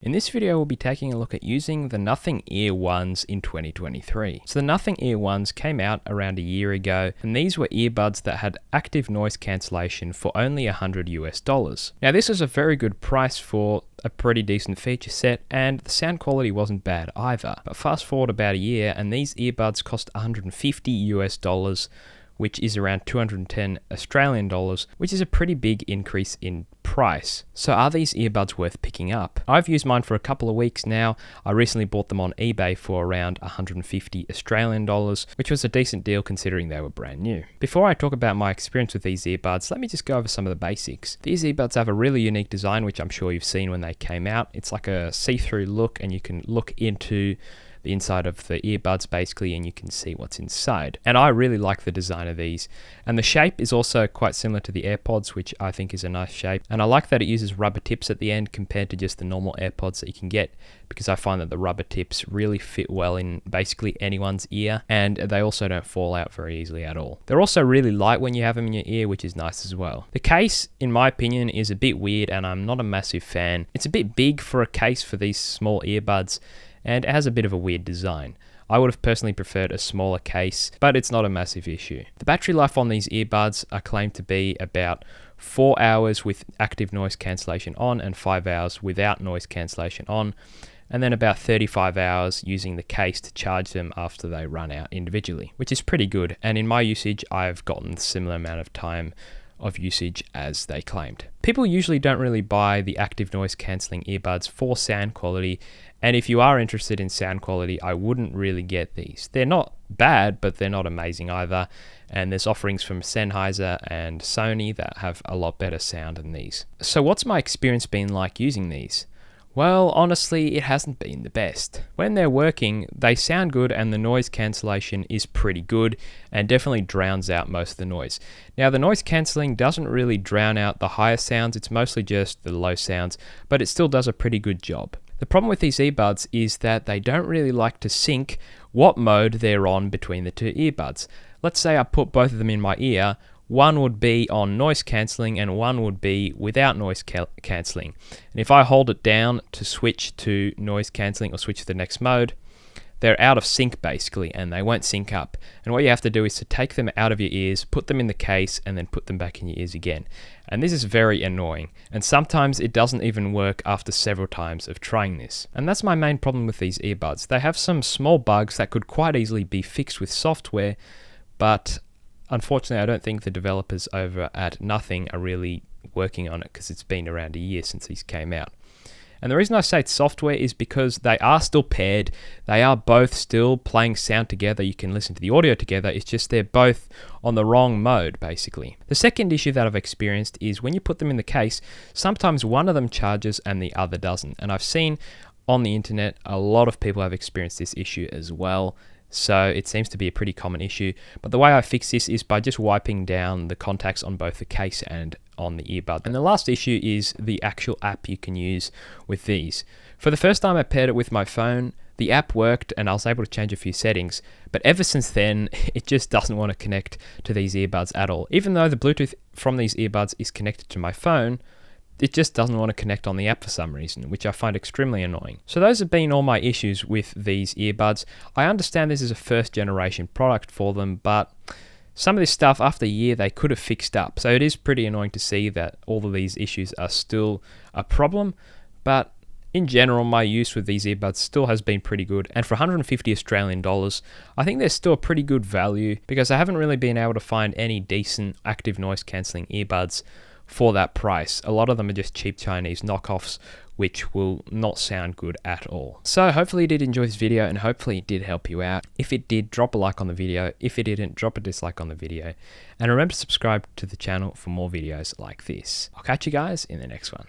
In this video, we'll be taking a look at using the Nothing Ear Ones in 2023. So the Nothing Ear Ones came out around a year ago, and these were earbuds that had active noise cancellation for only $100 US. Now this was a very good price for a pretty decent feature set, and the sound quality wasn't bad either. But fast forward about a year, and these earbuds cost $150 US, which is around 210 Australian dollars, which is a pretty big increase in price. So are these earbuds worth picking up? I've used mine for a couple of weeks now. I recently bought them on eBay for around 150 Australian dollars, which was a decent deal considering they were brand new. Before I talk about my experience with these earbuds, let me just go over some of the basics. These earbuds have a really unique design, which I'm sure you've seen when they came out. It's like a see-through look, and you can look into the inside of the earbuds basically, and you can see what's inside. And I really like the design of these. And the shape is also quite similar to the AirPods, which I think is a nice shape. And I like that it uses rubber tips at the end compared to just the normal AirPods that you can get, because I find that the rubber tips really fit well in basically anyone's ear, and they also don't fall out very easily at all. They're also really light when you have them in your ear, which is nice as well. The case, in my opinion, is a bit weird, and I'm not a massive fan. It's a bit big for a case for these small earbuds, and it has a bit of a weird design. I would have personally preferred a smaller case, but it's not a massive issue. The battery life on these earbuds are claimed to be about 4 hours with active noise cancellation on and 5 hours without noise cancellation on, and then about 35 hours using the case to charge them after they run out individually, which is pretty good. And in my usage, I've gotten a similar amount of time of usage as they claimed. People usually don't really buy the active noise cancelling earbuds for sound quality, and if you are interested in sound quality, I wouldn't really get these. They're not bad, but they're not amazing either, and there's offerings from Sennheiser and Sony that have a lot better sound than these. So what's my experience been like using these? Well, honestly, it hasn't been the best. When they're working, they sound good, and the noise cancellation is pretty good and definitely drowns out most of the noise. Now, the noise cancelling doesn't really drown out the higher sounds, it's mostly just the low sounds, but it still does a pretty good job. The problem with these earbuds is that they don't really like to sync what mode they're on between the two earbuds. Let's say I put both of them in my ear. One would be on noise cancelling and one would be without noise cancelling. And if I hold it down to switch to noise cancelling or switch to the next mode, they're out of sync basically, and they won't sync up. And what you have to do is to take them out of your ears, put them in the case, and then put them back in your ears again. And this is very annoying. And sometimes it doesn't even work after several times of trying this. And that's my main problem with these earbuds. They have some small bugs that could quite easily be fixed with software, but unfortunately, I don't think the developers over at Nothing are really working on it, because it's been around a year since these came out. And the reason I say it's software is because they are still paired. They are both still playing sound together. You can listen to the audio together. It's just they're both on the wrong mode, basically. The second issue that I've experienced is when you put them in the case, sometimes one of them charges and the other doesn't. And I've seen on the internet a lot of people have experienced this issue as well. So it seems to be a pretty common issue. But the way I fix this is by just wiping down the contacts on both the case and on the earbud. And the last issue is the actual app you can use with these. For the first time I paired it with my phone, the app worked and I was able to change a few settings. But ever since then, it just doesn't want to connect to these earbuds at all. Even though the Bluetooth from these earbuds is connected to my phone, it just doesn't want to connect on the app for some reason, which I find extremely annoying. So those have been all my issues with these earbuds. I understand this is a first generation product for them, but some of this stuff after a year they could have fixed up. So it is pretty annoying to see that all of these issues are still a problem, but in general, my use with these earbuds still has been pretty good. And for 150 Australian dollars, I think they're still a pretty good value, because I haven't really been able to find any decent active noise cancelling earbuds for that price. A lot of them are just cheap Chinese knockoffs, which will not sound good at all. So hopefully you did enjoy this video, and hopefully it did help you out. If it did, drop a like on the video. If it didn't, drop a dislike on the video. And remember to subscribe to the channel for more videos like this. I'll catch you guys in the next one.